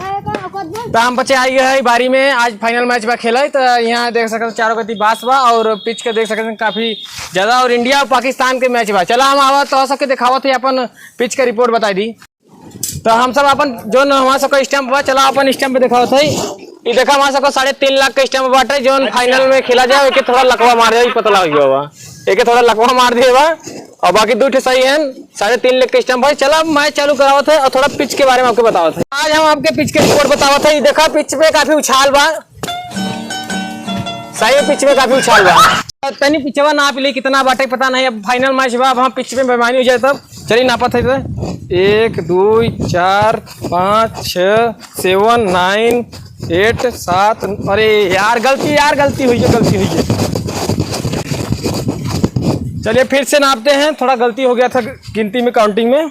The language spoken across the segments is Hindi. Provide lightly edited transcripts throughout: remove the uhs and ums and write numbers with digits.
तो हम बच्चे आई है बारी में आज फाइनल मैच बा खेला। तो यहाँ देख सकते चारों गति बास बा और पिच के देख सकते काफी ज्यादा और इंडिया और पाकिस्तान के मैच बा। चला हम आवा तो सबके दिखावा थे अपन पिच के रिपोर्ट बताई दी। तो हम सब अपन जो हमारा सबका स्टैम्प बा चला अपन स्टैम्प पे दिखावा था। ये देखा हमारा सबका 3.5 लाख का स्टैम्प बाटे जो फाइनल में खेला जाए। एक थोड़ा लकवा मार दिया पता लग गया बा, एक थोड़ा लकवा मार दिया बा और बाकी 2 सही है। 3.5 लाख का स्टैम्प भाई। चला मैच चालू करावा था और थोड़ा पिच के बारे में आपको बतावा था। आज हम आपके पिच के रिपोर्ट बतावा था। ये देखा पिच पे काफी उछाल बा, सही पिच में काफी उछाल बा। तनी पिचवा नाप ली कितना बाटे पता नहीं। अब फाइनल मैच बा, अब हम पिच में बेमानी हो जाए तब चलिए नापा था। 1 2 4 5 6 7 9 8 7। अरे यार गलती हुई है। चलिए फिर से नापते हैं, थोड़ा गलती हो गया था गिनती में, काउंटिंग में।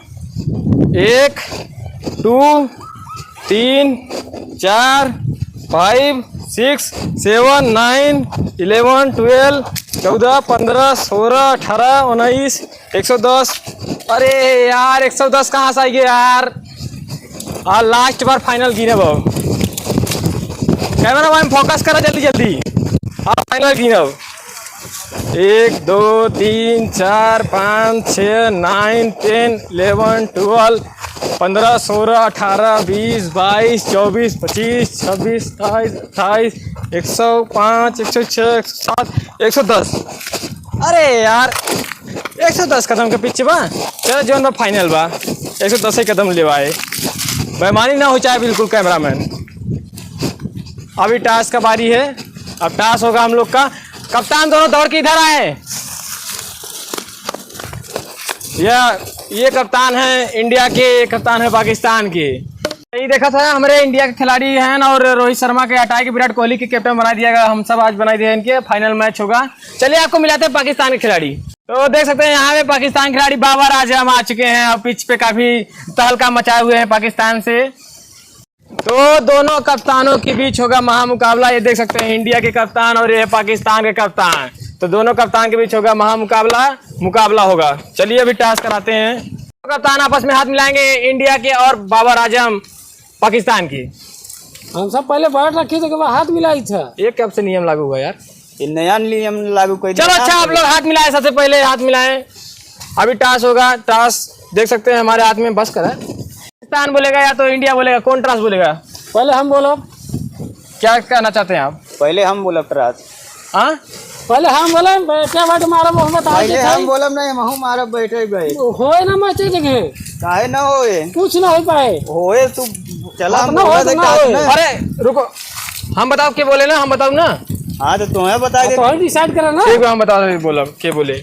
1 2 3 4 5 6 7 9 11 12 14 15 16 18 19 110। अरे यार 110 कहाँ से आएगी यार। लास्ट बार फाइनल गिने बाबू। कैमरा मैन फोकस करो जल्दी। फाइनल गिनो 1 2 3 4 5 6 9 10 11 12 15 16 18 20 22 24 25 26 27 28 105 106 107 110। अरे यार 110 कदम के पीछे बा। चलो जोन में फाइनल बा 110 ही कदम लेवाए। बेईमानी ना हो चाहे बिल्कुल कैमरामैन। अभी टास का बारी है, अब टास होगा हम लोग का। कप्तान दोनों दौड़ के इधर आए। ये कप्तान है इंडिया के, कप्तान है पाकिस्तान के। यही देखा था हमारे इंडिया के खिलाड़ी हैं और रोहित शर्मा के हटाए के विराट कोहली के कैप्टन बना दिया गया। हम सब आज बना दिया इनके। फाइनल मैच होगा। चलिए आपको मिलाते हैं पाकिस्तान के खिलाड़ी। तो देख सकते हैं यहाँ पे पाकिस्तान के खिलाड़ी बाबर आजम आ चुके हैं और पिच पे काफी तहलका मचाए हुए हैं पाकिस्तान से। तो दोनों कप्तानों के बीच होगा महामुकाबला। ये देख सकते हैं इंडिया के कप्तान और ये पाकिस्तान के कप्तान। तो दोनों कप्तान के बीच होगा मुकाबला होगा। चलिए अभी टास्क कराते हैं। तो कप्तान आपस में हाथ मिलाएंगे, इंडिया के और बाबर आजम पाकिस्तान की। हम सब पहले बैठ रखे थे, हाथ मिलाई था। ये कब से नियम लागू हुआ यार? ये नया नियम लागू कर। चलो अच्छा आप लोग हाथ मिलाए, सबसे पहले हाथ मिलाएं। अभी टास्क होगा। टास्क देख सकते हैं हमारे हाथ में बस कर है। पाकिस्तान बोलेगा या तो इंडिया बोलेगा, कौन टास्क बोलेगा? पहले हम बोलो। क्या कहना चाहते हैं आप? पहले हम बोलब टास्क। हाँ पहले हम बोले बैठे बैठे मारा मोहम्मद। पहले हम बोलब नहीं, महू मारा बैठे गए। होए ना मैचे जगह काहे ना होए, कुछ ना हो पाए। होए तू चला हम ना बोला ना होए। अरे रुको, हम बताओ क्या बोले ना, हम बताओ ना। हाँ तो तुम्हें बता दे, तो डिसाइड करा ना। ठीक है हम बता रहे बोला क्या बोले।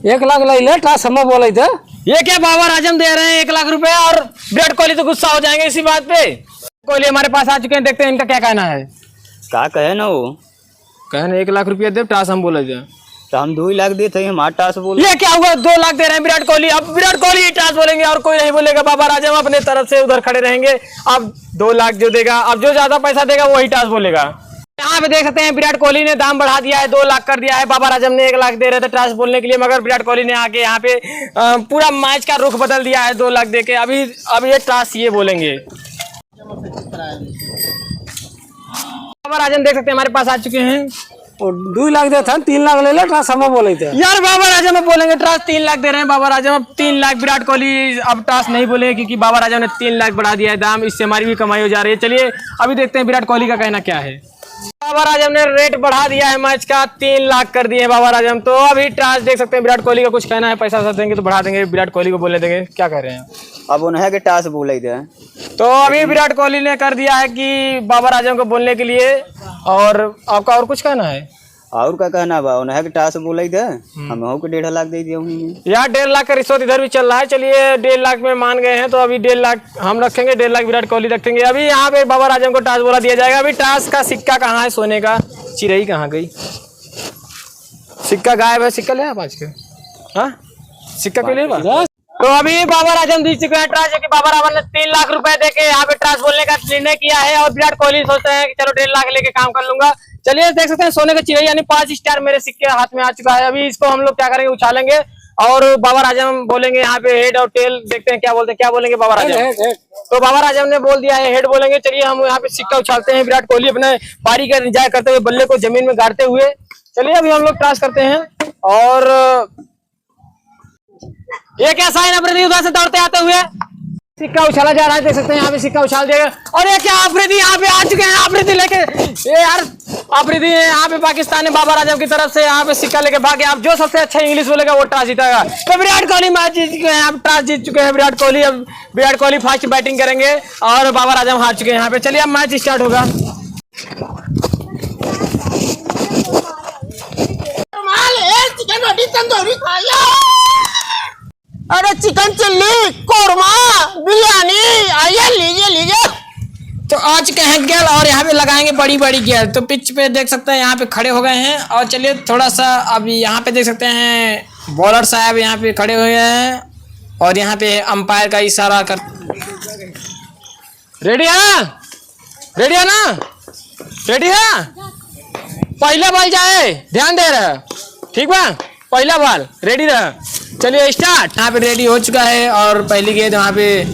1 लाख ले ले टास्क हम बोले थे। ये क्या बाबर आजम दे रहे हैं 1 लाख रुपए और विराट कोहली तो गुस्सा हो जाएंगे इसी बात पे। कोहली हमारे पास आ चुके हैं, देखते हैं इनका क्या कहना है। का कहे ना वो कहने 1 लाख रुपया दे, टास्क हम बोले थे तो हम 2 लाख दे थे, हमारा टास्क बोल। ये क्या हुआ 2 लाख दे रहे हैं विराट कोहली। अब विराट कोहली ही टास्क बोलेंगे और कोई नहीं बोलेगा। बाबर आजम अपने तरफ से उधर खड़े रहेंगे। अब 2 लाख जो देगा, अब जो ज्यादा पैसा देगा वही टास्क बोलेगा। यहाँ पे देख सकते हैं विराट कोहली ने दाम बढ़ा दिया है, 2 लाख कर दिया है। बाबर आजम ने 1 लाख दे रहे थे टास्क बोलने के लिए, मगर विराट कोहली ने आके यहाँ पे पूरा मैच का रुख बदल दिया है 2 लाख दे के। अभी ये टास्क ये बोलेंगे। बाबर आजम देख सकते हैं हमारे पास आ चुके हैं। और 2 लाख दे था, 3 लाख ले ले टास्क हम बोले थे। यार बाबर आजम अब बोलेंगे टास्क 3 लाख दे रहे हैं बाबर आजम। अब 3 लाख विराट कोहली अब टास्क नहीं बोले क्योंकि बाबर आजम ने 3 लाख बढ़ा दिया है दाम। इससे हमारी भी कमाई हो जा रही है। चलिए अभी देखते हैं विराट कोहली का कहना क्या है। बाबर आजम ने रेट बढ़ा दिया है मैच का, 3 लाख कर दिए बाबर आजम। तो अभी टास्क देख सकते हैं विराट कोहली का कुछ कहना है। पैसा देंगे तो बढ़ा देंगे, विराट कोहली को बोलने देंगे। क्या कह रहे हैं? अब उन्हें के टास्क बोले थे। तो अभी विराट कोहली ने कर दिया है कि बाबर आजम को बोलने के लिए। और आपका और कुछ कहना है? और क्या कहना बा, उन्हें के टास्क बोले थे, हम 1.5 लाख दे दिए उन्हीं। यार 1.5 लाख का रिश्वत इधर भी चल रहा है। चलिए 1.5 लाख में मान गए हैं तो अभी 1.5 लाख हम रखेंगे, 1.5 लाख विराट कोहली रखेंगे। अभी यहाँ पे बाबर आजम को टास्क बोला दिया जाएगा। अभी टास्क का सिक्का कहाँ है सोने का? चिरई कहाँ गई? सिक्का गायब है। सिक्का ले आप आज के? हाँ सिक्का क्यों ले? तो अभी बाबर आजम जीत चुके हैं टास्क, कि बाबर आजम ने 3 लाख रुपए देके यहाँ पे टास्क बोलने का निर्णय किया है। और विराट कोहली सोचते हैं कि चलो 1.5 लाख लेके काम कर लूंगा। चलिए देख सकते हैं सोने का चिड़ै यानी 5 स्टार मेरे सिक्के हाथ में आ चुका है। अभी इसको हम लोग क्या करेंगे, उछालेंगे और बाबर आजम बोलेंगे यहाँ पे हेड और टेल। देखते हैं क्या बोलते हैं, क्या बोलेंगे बाबर आजम। तो बाबर आजम ने बोल दिया है हेड बोलेंगे। चलिए हम यहाँ पे सिक्का उछालते हैं, विराट कोहली अपने पारी का इंतजार करते हुए बल्ले को जमीन में गाड़ते हुए। चलिए अभी हम लोग टॉस करते हैं और ये क्या साइन अफरीदी उधर से दौड़ते आते हुए सिक्का उछाला जा रहा है, देख सकते हैं यहाँ पे सिक्का उछाल दिया गया। और ये क्या अफरीदी यहाँ पे आ चुके हैं, अफरीदी लेके ये यार अफरीदी यहाँ पे पाकिस्तान ने बाबर आजम की तरफ से यहाँ पे सिक्का लेके भागे। अब जो सबसे अच्छा इंग्लिश बोलेगा वो टॉस जीतेगा। तो विराट कोहली मैच जीत चुके हैं, अब टॉस जीत चुके हैं विराट कोहली। अब विराट कोहली फर्स्ट बैटिंग करेंगे और बाबर आजम हार चुके हैं यहाँ पे। चलिए अब मैच स्टार्ट होगा। अरे चिकन चिल्ली, कोरमा, बिरयानी, आइए लीजिए लीजिए। तो आ चुके हैं गेल और यहाँ पे लगाएंगे बड़ी बड़ी गेल। तो पिच पे देख सकते हैं यहाँ पे खड़े हो गए हैं। और चलिए थोड़ा सा अभी यहाँ पे देख सकते हैं बॉलर साहब यहाँ पे खड़े हुए हैं और यहाँ पे अंपायर का इशारा कर रेडी है, रेडी है ना, रेडी है। पहला बॉल जाए, ध्यान दे रहे, ठीक बा, पहला बॉल रेडी रहा। चलिए स्टार्ट। यहाँ पे रेडी हो चुका है और पहली गेंद वहाँ पे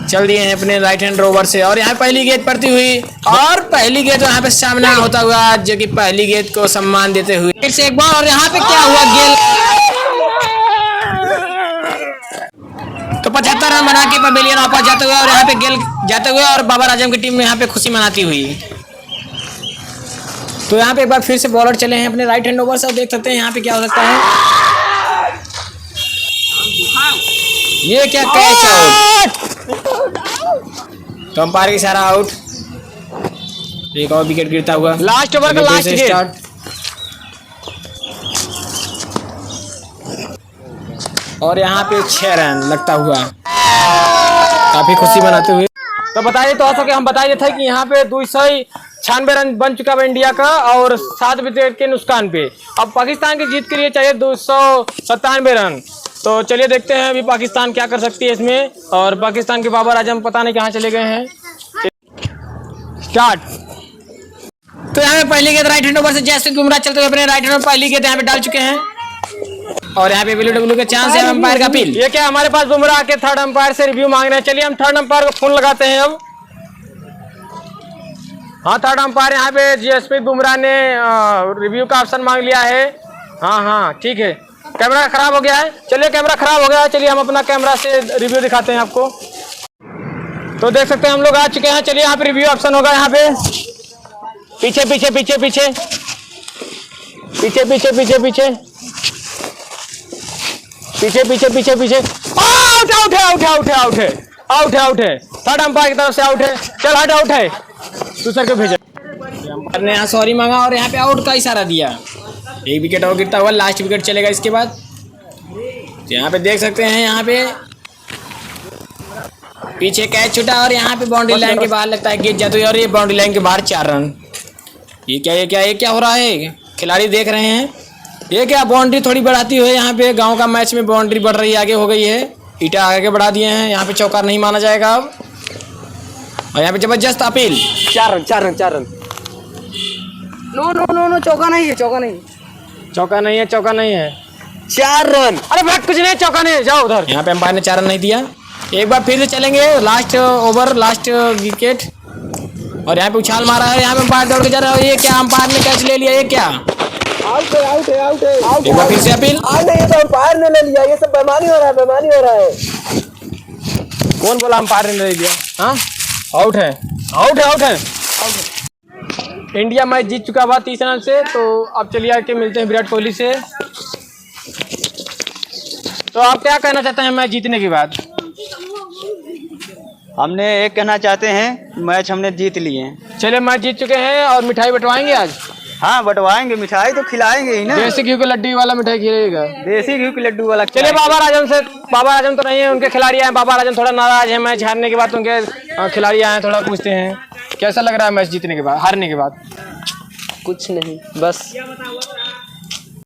चल दिए हैं अपने राइट हैंड रोवर से। और यहाँ पहली गेंद पड़ती हुई और पहली गेंद यहाँ पे सामना होता हुआ, जो कि पहली गेंद को सम्मान देते हुए फिर से एक बार। और यहाँ पे क्या हुआ, गेल तो 75 रन बना के पवेलियन वापस जाते हुए और यहाँ पे गेल जाते हुए और बाबर आजम की टीम में यहाँ पे खुशी मनाती हुई। तो यहाँ पे एक बार फिर से बॉलर चले हैं अपने राइट हैंड ओवर से। देख सकते हैं यहाँ पे क्या हो सकता है। ये क्या कैच आउट, तो अंपायर की सारा आउट। एक और विकेट गिरता हुआ, लास्ट ओवर का लास्ट स्टार्ट। और यहाँ पे 6 रन लगता हुआ, काफी खुशी मनाते हुए। तो बताइए तो ऐसा कि हम बताए थे कि यहाँ पे 296 रन बन चुका है इंडिया का और 7 विकेट के नुकसान पे। अब पाकिस्तान की जीत के लिए चाहिए 297 रन। तो चलिए देखते हैं अभी पाकिस्तान क्या कर सकती है इसमें। और पाकिस्तान के बाबर आजम पता नहीं कहाँ चले गए हैं। स्टार्ट। तो यहाँ पे पहली गेंद राइट हैंड ओवर से जैसे बुमराह चलते हुए अपने राइट हैंड में पहली गेंद यहाँ पे डाल चुके हैं और यहाँ पे WW के चांस है अंपायर का अपील। ये क्या हमारे पास बुमराह के थर्ड अंपायर से रिव्यू मांग रहे हैं। चलिए हम थर्ड अंपायर को फोन लगाते हैं अब। हाँ थर्ड अंपायर यहाँ पे GSP बुमराह ने रिव्यू का ऑप्शन मांग लिया है। हाँ ठीक है। कैमरा खराब हो गया है, चलिए कैमरा खराब हो गया है, चलिए हम अपना कैमरा से रिव्यू दिखाते हैं आपको। तो देख सकते हैं हम लोग आ चुके हैं। चलिए यहाँ पे रिव्यू ऑप्शन होगा, यहाँ पे पीछे पीछे पीछे पीछे पीछे पीछे पीछे पीछे पीछे पीछे पीछे पीछे आउट आउट है, आउट है, आउट है, आउट है, आउट है, आउट है। थर्ड अंपायर की तरफ से आउट है। चल हट, आउट है, दूसरे को भेजा। अंपायर ने यहाँ सॉरी मांगा और यहाँ पे आउट का इशारा दिया। एक विकेट और गिरता हुआ, लास्ट विकेट चलेगा इसके बाद। तो यहाँ पे देख सकते हैं यहाँ पे पीछे कैच छूटा और यहाँ पे बाउंड्री लाइन के बाहर लगता है गिर जाते हुए और ये बाउंड्री लाइन के बाहर 4 रन। ये क्या हो रहा है, खिलाड़ी देख रहे हैं। ये क्या बाउंड्री थोड़ी बढ़ाती हुई, यहाँ पे गांव का मैच में बाउंड्री बढ़ रही है, आगे हो गई है, ईटा आगे बढ़ा दिए हैं। यहाँ पे चौका नहीं माना जाएगा अब। और यहाँ पे जबरदस्त अपील। 4 run 4 run 4 run. No no no no, चौका नहीं है, चौका नहीं, चौका नहीं है, चौका नहीं है, 4 रन। अरे भाई कुछ नहीं, चौका नहीं है, जाओ उधर। यहाँ पे अंपायर ने 4 रन नहीं दिया। एक बार फिर से चलेंगे, लास्ट ओवर लास्ट विकेट। और यहाँ पे उछाल मारा है, यहाँ पे अंपायर दौड़ के जा रहा है। ये क्या, अंपायर ने कैच ले लिया, ये क्या, आउट है, आउट है, आउट है, आउट। एक बार फिर से अपील। नहीं, ये तो अंपायर ने ले लिया, ये सब बेईमानी हो रहा है, बेईमानी हो रहा है। कौन बोला अंपायर ने ले लिया? हाँ आउट है, आउट है, आउट है, इंडिया मैच जीत चुका हुआ 30 रन से। तो अब चलिए आके मिलते हैं विराट कोहली से। तो आप क्या कहना चाहते हैं मैच जीतने के बाद? हमने एक कहना चाहते हैं, मैच हमने जीत लिए हैं। चलिए मैच जीत चुके हैं और मिठाई बंटवाएंगे आज। हाँ बंटवाएंगे, मिठाई तो खिलाएंगे ही ना। देसी घी के लड्डू वाला मिठाई खिलाएगा, देसी घी के लड्डू वाला। चलिए बाबर आजम से, बाबर आजम तो नहीं है, उनके खिलाड़ी आए। बाबर आजम थोड़ा नाराज है मैच हारने के बाद, उनके खिलाड़ी आए, थोड़ा पूछते हैं कैसा लग रहा है मैच जीतने के बाद, हारने के बाद? कुछ नहीं, बस